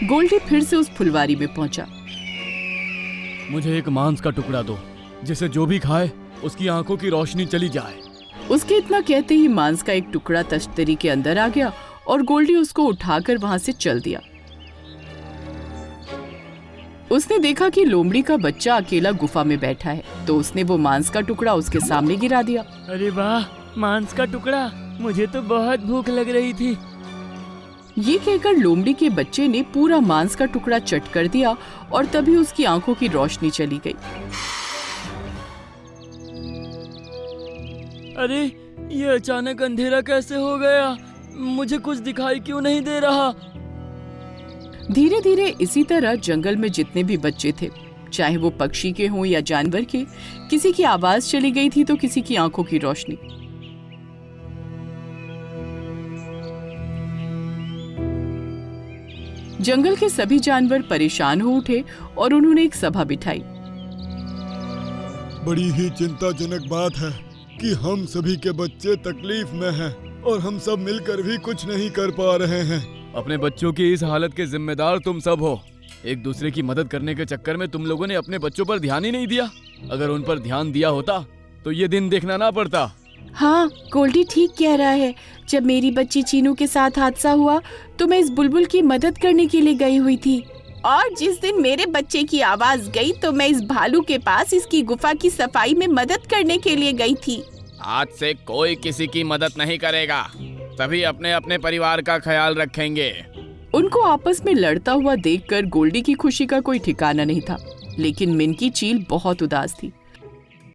गोल्डी फिर से उस फुलवारी में पहुंचा। मुझे एक मांस का टुकड़ा दो, जिसे जो भी खाए उसकी आंखों की रोशनी चली जाए। उसके इतना कहते ही मांस का एक टुकड़ा तश्तरी के अंदर आ गया और गोल्डी उसको उठाकर वहां से चल दिया। उसने देखा कि लोमड़ी का बच्चा अकेला गुफा में बैठा है, तो उसने वो मांस का टुकड़ा उसके सामने गिरा दिया। अरे वाह, मांस का टुकड़ा, मुझे तो बहुत भूख लग रही थी। ये कहकर लोमड़ी के बच्चे ने पूरा मांस का टुकड़ा चट कर दिया और तभी उसकी आंखों की रोशनी चली गई। अरे ये अचानक अंधेरा कैसे हो गया? मुझे कुछ दिखाई क्यों नहीं दे रहा? धीरे धीरे इसी तरह जंगल में जितने भी बच्चे थे, चाहे वो पक्षी के हों या जानवर के, किसी की आवाज चली गई थी तो किसी की आंखों की रोशनी। जंगल के सभी जानवर परेशान हो उठे और उन्होंने एक सभा बिठाई। बड़ी ही चिंताजनक बात है कि हम सभी के बच्चे तकलीफ में हैं और हम सब मिलकर भी कुछ नहीं कर पा रहे हैं। अपने बच्चों की इस हालत के जिम्मेदार तुम सब हो। एक दूसरे की मदद करने के चक्कर में तुम लोगों ने अपने बच्चों पर ध्यान ही नहीं दिया। अगर उन पर ध्यान दिया होता तो ये दिन देखना ना पड़ता। हाँ, गोल्डी ठीक कह रहा है। जब मेरी बच्ची चीनू के साथ हादसा हुआ तो मैं इस बुलबुल की मदद करने के लिए गई हुई थी, और जिस दिन मेरे बच्चे की आवाज गई तो मैं इस भालू के पास इसकी गुफा की सफाई में मदद करने के लिए गई थी। आज से कोई किसी की मदद नहीं करेगा, सभी अपने अपने परिवार का ख्याल रखेंगे। उनको आपस में लड़ता हुआ देखकर गोल्डी की खुशी का कोई ठिकाना नहीं था, लेकिन मिन की चील बहुत उदास थी।